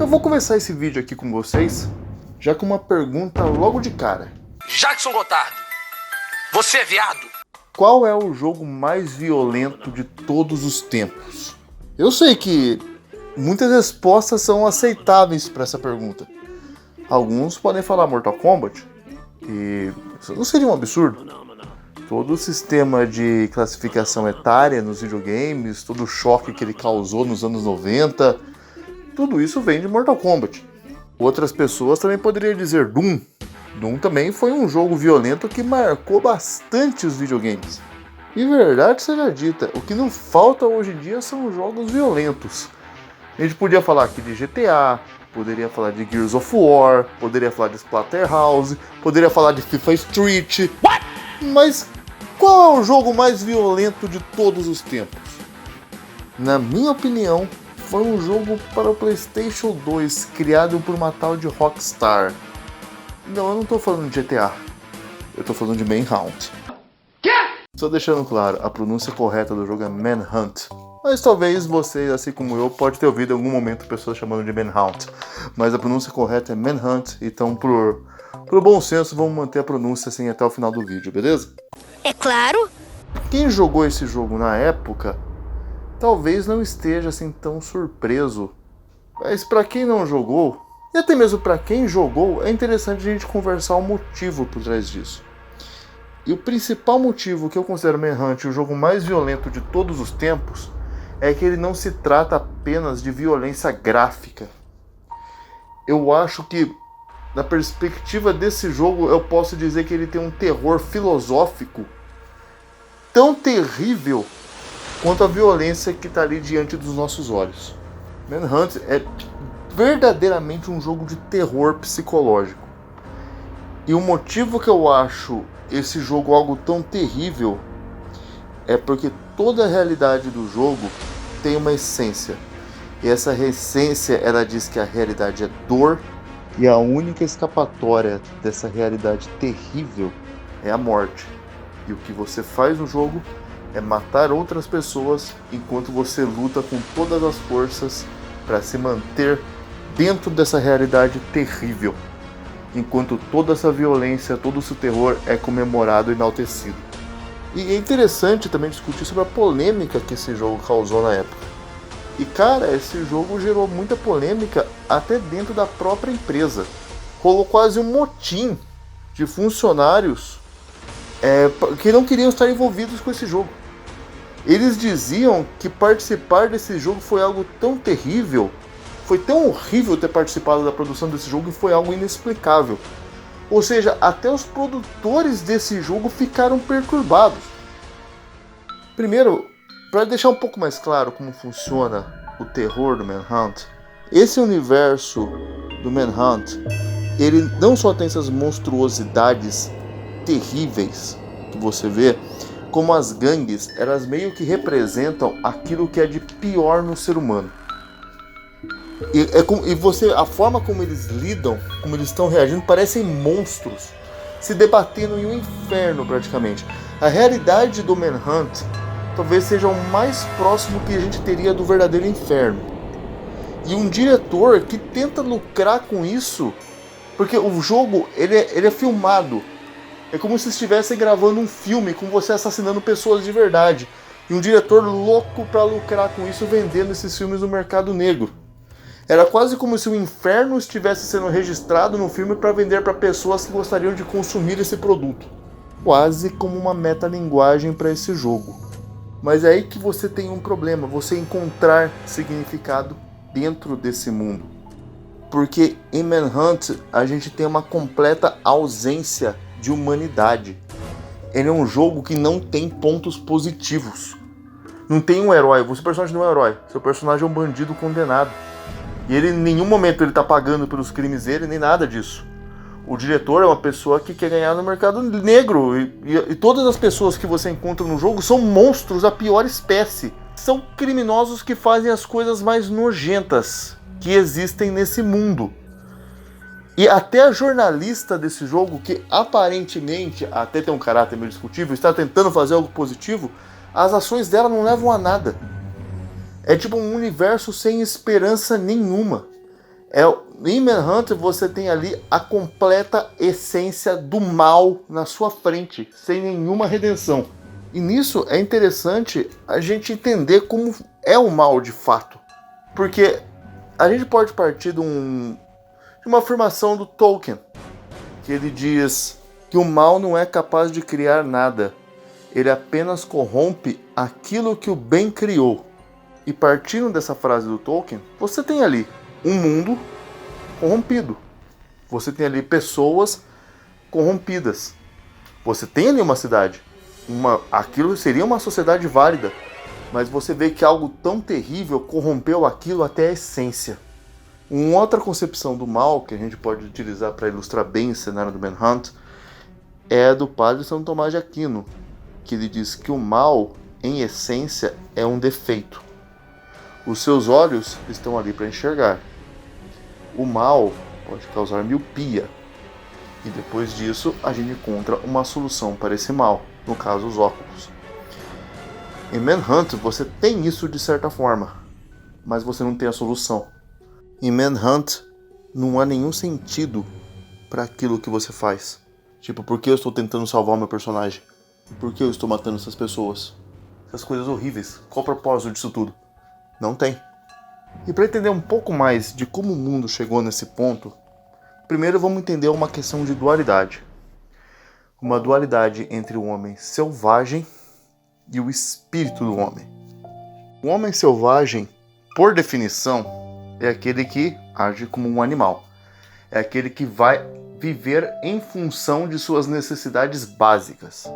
Eu vou começar esse vídeo aqui com vocês, já com uma pergunta logo de cara. Jackson Gotardo, você é viado? Qual é o jogo mais violento de todos os tempos? Eu sei que muitas respostas são aceitáveis para essa pergunta. Alguns podem falar Mortal Kombat, e isso não seria um absurdo. Todo o sistema de classificação etária nos videogames, todo o choque que ele causou nos anos 90, tudo isso vem de Mortal Kombat. Outras pessoas também poderiam dizer Doom. Doom também foi um jogo violento que marcou bastante os videogames. E verdade seja dita, o que não falta hoje em dia são jogos violentos. A gente podia falar aqui de GTA, poderia falar de Gears of War, poderia falar de Splatterhouse, poderia falar de FIFA Street. What? Mas qual é o jogo mais violento de todos os tempos? Na minha opinião, foi um jogo para o PlayStation 2, criado por uma tal de Rockstar. Não, eu não estou falando de GTA, eu estou falando de Manhunt. Só deixando claro, a pronúncia correta do jogo é Manhunt. Mas talvez você, assim como eu, pode ter ouvido em algum momento pessoas chamando de Manhunt. Mas a pronúncia correta é Manhunt, então por bom senso vamos manter a pronúncia assim até o final do vídeo, beleza? É claro! Quem jogou esse jogo na época, talvez não esteja assim tão surpreso. Mas para quem não jogou, e até mesmo para quem jogou, é interessante a gente conversar o motivo por trás disso. E o principal motivo que eu considero Manhunt o jogo mais violento de todos os tempos é que ele não se trata apenas de violência gráfica. Eu acho que, na perspectiva desse jogo, eu posso dizer que ele tem um terror filosófico tão terrível quanto a violência que está ali diante dos nossos olhos. Manhunt é verdadeiramente um jogo de terror psicológico. E o motivo que eu acho esse jogo algo tão terrível é porque toda a realidade do jogo tem uma essência. E essa essência, ela diz que a realidade é dor, e a única escapatória dessa realidade terrível é a morte. E o que você faz no jogo é matar outras pessoas enquanto você luta com todas as forças para se manter dentro dessa realidade terrível. Enquanto toda essa violência, todo esse terror é comemorado e enaltecido. E é interessante também discutir sobre a polêmica que esse jogo causou na época. E cara, esse jogo gerou muita polêmica até dentro da própria empresa. Rolou quase um motim de funcionários que não queriam estar envolvidos com esse jogo. Eles diziam que participar desse jogo foi algo tão terrível, foi tão horrível ter participado da produção desse jogo, e foi algo inexplicável. Ou seja, até os produtores desse jogo ficaram perturbados. Primeiro, para deixar um pouco mais claro como funciona o terror do Manhunt, esse universo do Manhunt, ele não só tem essas monstruosidades terríveis que você vê, como as gangues, elas meio que representam aquilo que é de pior no ser humano. A forma como eles lidam, como eles estão reagindo, parecem monstros se debatendo em um inferno praticamente. A realidade do Manhunt talvez seja o mais próximo que a gente teria do verdadeiro inferno. E um diretor que tenta lucrar com isso, porque o jogo ele é filmado. É como se estivesse gravando um filme com você assassinando pessoas de verdade. E um diretor louco para lucrar com isso, vendendo esses filmes no mercado negro. Era quase como se o inferno estivesse sendo registrado no filme para vender para pessoas que gostariam de consumir esse produto. Quase como uma metalinguagem para esse jogo. Mas é aí que você tem um problema, você encontrar significado dentro desse mundo. Porque em Manhunt a gente tem uma completa ausência de humanidade. Ele é um jogo que não tem pontos positivos. Não tem um herói, o seu personagem não é um herói, seu personagem é um bandido condenado. E ele em nenhum momento ele tá pagando pelos crimes dele, nem nada disso. O diretor é uma pessoa que quer ganhar no mercado negro. E todas as pessoas que você encontra no jogo são monstros da pior espécie. São criminosos que fazem as coisas mais nojentas que existem nesse mundo. E até a jornalista desse jogo, que aparentemente até tem um caráter meio discutível, está tentando fazer algo positivo, as ações dela não levam a nada. É tipo um universo sem esperança nenhuma. Em Manhunt você tem ali a completa essência do mal na sua frente, sem nenhuma redenção. E nisso é interessante a gente entender como é o mal de fato. Porque a gente pode partir de uma afirmação do Tolkien, que ele diz que o mal não é capaz de criar nada. Ele apenas corrompe aquilo que o bem criou. E partindo dessa frase do Tolkien, você tem ali um mundo corrompido. Você tem ali pessoas corrompidas. Você tem ali uma cidade. Aquilo seria uma sociedade válida. Mas você vê que algo tão terrível corrompeu aquilo até a essência. Uma outra concepção do mal que a gente pode utilizar para ilustrar bem o cenário do Manhunt é do padre São Tomás de Aquino, que ele diz que o mal, em essência, é um defeito. Os seus olhos estão ali para enxergar. O mal pode causar miopia. E depois disso, a gente encontra uma solução para esse mal, no caso, os óculos. Em Manhunt, você tem isso de certa forma, mas você não tem a solução. Em Manhunt, não há nenhum sentido para aquilo que você faz. Tipo, por que eu estou tentando salvar o meu personagem? Por que eu estou matando essas pessoas? Essas coisas horríveis. Qual o propósito disso tudo? Não tem. E para entender um pouco mais de como o mundo chegou nesse ponto, primeiro vamos entender uma questão de dualidade. Uma dualidade entre o homem selvagem e o espírito do homem. O homem selvagem, por definição, é aquele que age como um animal. É aquele que vai viver em função de suas necessidades básicas.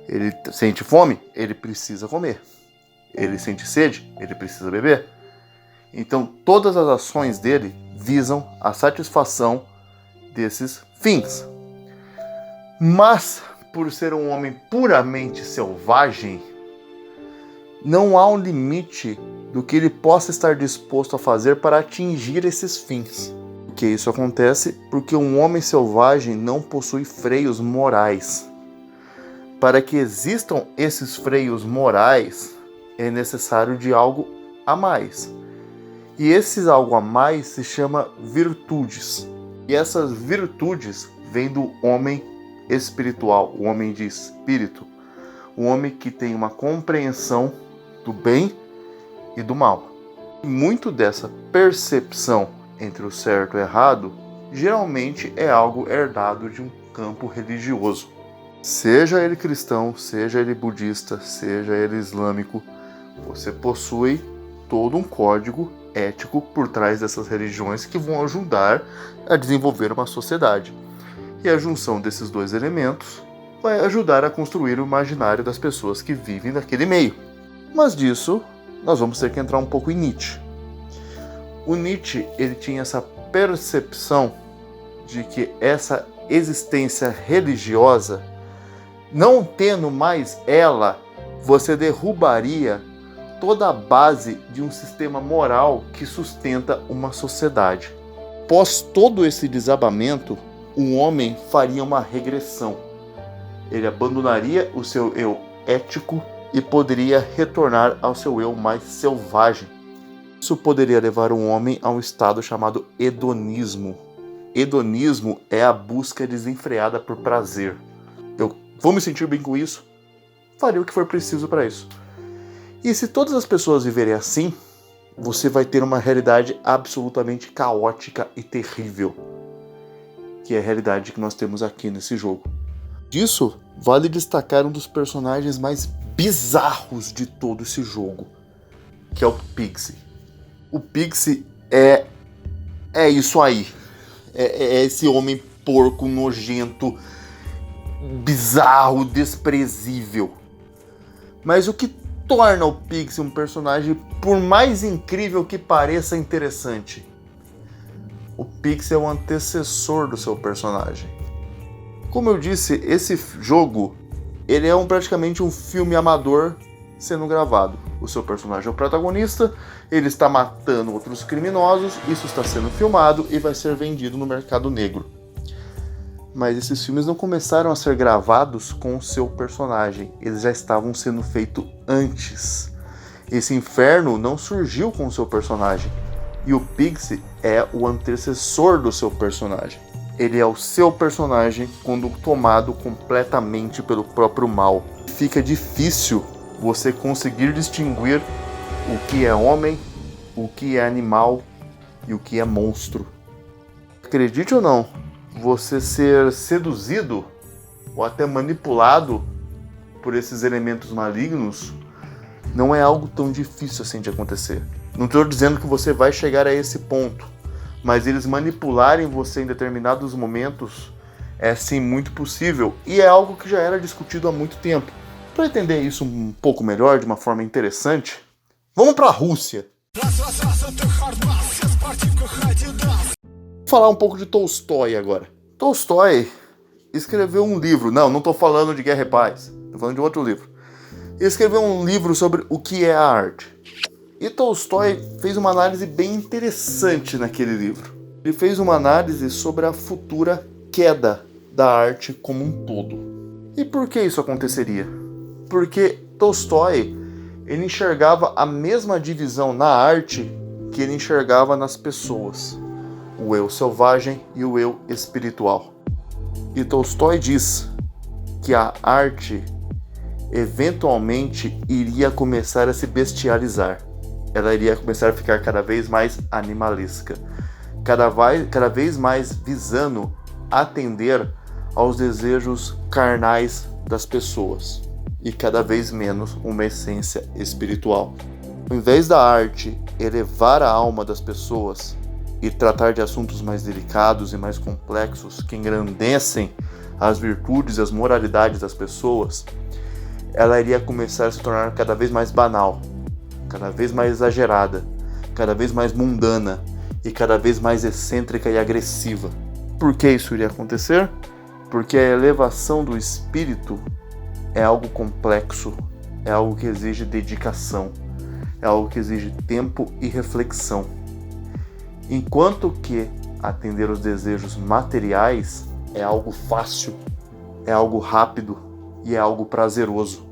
Ele sente fome? Ele precisa comer. Ele sente sede? Ele precisa beber. Então, todas as ações dele visam a satisfação desses fins. Mas, por ser um homem puramente selvagem, não há um limite do que ele possa estar disposto a fazer para atingir esses fins. Porque isso acontece porque um homem selvagem não possui freios morais. Para que existam esses freios morais, é necessário de algo a mais. E esses algo a mais se chama virtudes. E essas virtudes vêm do homem espiritual, o homem de espírito. O homem que tem uma compreensão do bem e do mal. E muito dessa percepção entre o certo e o errado, geralmente é algo herdado de um campo religioso. Seja ele cristão, seja ele budista, seja ele islâmico, você possui todo um código ético por trás dessas religiões que vão ajudar a desenvolver uma sociedade. E a junção desses dois elementos vai ajudar a construir o imaginário das pessoas que vivem naquele meio. Mas disso, nós vamos ter que entrar um pouco em Nietzsche. O Nietzsche, ele tinha essa percepção de que essa existência religiosa, não tendo mais ela, você derrubaria toda a base de um sistema moral que sustenta uma sociedade. Após todo esse desabamento, o homem faria uma regressão. Ele abandonaria o seu eu ético e poderia retornar ao seu eu mais selvagem. Isso poderia levar o homem a um estado chamado hedonismo. Hedonismo é a busca desenfreada por prazer. Eu vou me sentir bem com isso? Faria o que for preciso para isso. E se todas as pessoas viverem assim, você vai ter uma realidade absolutamente caótica e terrível, que é a realidade que nós temos aqui nesse jogo. Disso, vale destacar um dos personagens mais bizarros de todo esse jogo, que é o Pixie. O Pixie é isso aí. É esse homem porco, nojento, bizarro, desprezível. Mas o que torna o Pixie um personagem, por mais incrível que pareça, interessante? O Pixie é o antecessor do seu personagem. Como eu disse, esse jogo ele é praticamente um filme amador sendo gravado. O seu personagem é o protagonista, ele está matando outros criminosos, isso está sendo filmado e vai ser vendido no mercado negro. Mas esses filmes não começaram a ser gravados com o seu personagem, eles já estavam sendo feitos antes. Esse inferno não surgiu com o seu personagem. E o Pixie é o antecessor do seu personagem. Ele é o seu personagem quando tomado completamente pelo próprio mal. Fica difícil você conseguir distinguir o que é homem, o que é animal e o que é monstro. Acredite ou não, você ser seduzido ou até manipulado por esses elementos malignos não é algo tão difícil assim de acontecer. Não estou dizendo que você vai chegar a esse ponto, mas eles manipularem você em determinados momentos é sim muito possível e é algo que já era discutido há muito tempo. Para entender isso um pouco melhor, de uma forma interessante, vamos para a Rússia. Vou falar um pouco de Tolstói agora. Tolstói escreveu um livro, não estou falando de Guerra e Paz, estou falando de outro livro. Ele escreveu um livro sobre o que é a arte. E Tolstói fez uma análise bem interessante naquele livro. Ele fez uma análise sobre a futura queda da arte como um todo. E por que isso aconteceria? Porque Tolstói ele enxergava a mesma divisão na arte que ele enxergava nas pessoas. O eu selvagem e o eu espiritual. E Tolstói diz que a arte eventualmente iria começar a se bestializar. Ela iria começar a ficar cada vez mais animalesca, cada vez mais visando atender aos desejos carnais das pessoas e cada vez menos uma essência espiritual. Ao invés da arte elevar a alma das pessoas e tratar de assuntos mais delicados e mais complexos que engrandecem as virtudes e as moralidades das pessoas, ela iria começar a se tornar cada vez mais banal, cada vez mais exagerada, cada vez mais mundana e cada vez mais excêntrica e agressiva. Por que isso iria acontecer? Porque a elevação do espírito é algo complexo, é algo que exige dedicação, é algo que exige tempo e reflexão. Enquanto que atender os desejos materiais é algo fácil, é algo rápido e é algo prazeroso.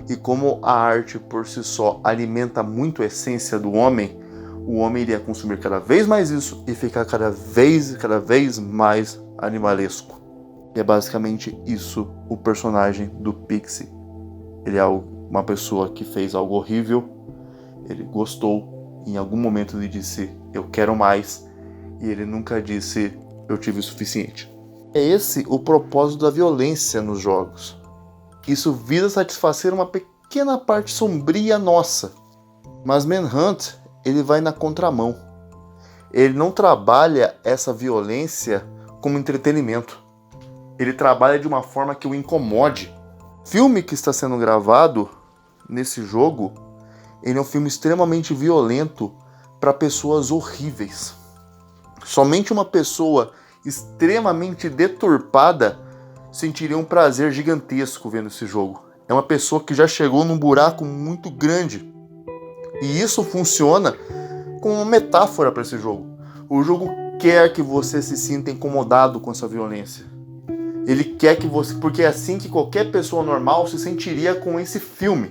E como a arte por si só alimenta muito a essência do homem, o homem iria consumir cada vez mais isso e ficar cada vez mais animalesco. E é basicamente isso o personagem do Pixie. Ele é uma pessoa que fez algo horrível, ele gostou, em algum momento ele disse, eu quero mais, e ele nunca disse, eu tive o suficiente. É esse o propósito da violência nos jogos. Isso visa satisfazer uma pequena parte sombria nossa. Mas Manhunt, ele vai na contramão. Ele não trabalha essa violência como entretenimento. Ele trabalha de uma forma que o incomode. O filme que está sendo gravado nesse jogo, ele é um filme extremamente violento para pessoas horríveis. Somente uma pessoa extremamente deturpada sentiria um prazer gigantesco vendo esse jogo. É uma pessoa que já chegou num buraco muito grande. E isso funciona como uma metáfora para esse jogo. O jogo quer que você se sinta incomodado com essa violência. Ele quer que você... Porque é assim que qualquer pessoa normal se sentiria com esse filme.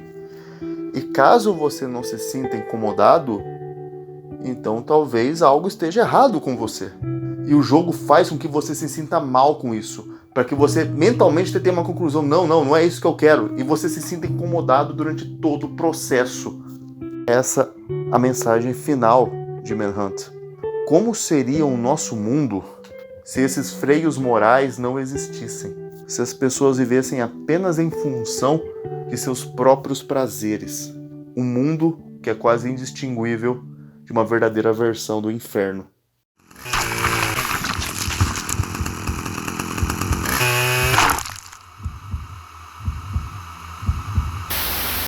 E caso você não se sinta incomodado, então talvez algo esteja errado com você. E o jogo faz com que você se sinta mal com isso. Para que você mentalmente tenha uma conclusão. Não é isso que eu quero. E você se sinta incomodado durante todo o processo. Essa é a mensagem final de Manhunt. Como seria o nosso mundo se esses freios morais não existissem? Se as pessoas vivessem apenas em função de seus próprios prazeres? Um mundo que é quase indistinguível de uma verdadeira versão do inferno.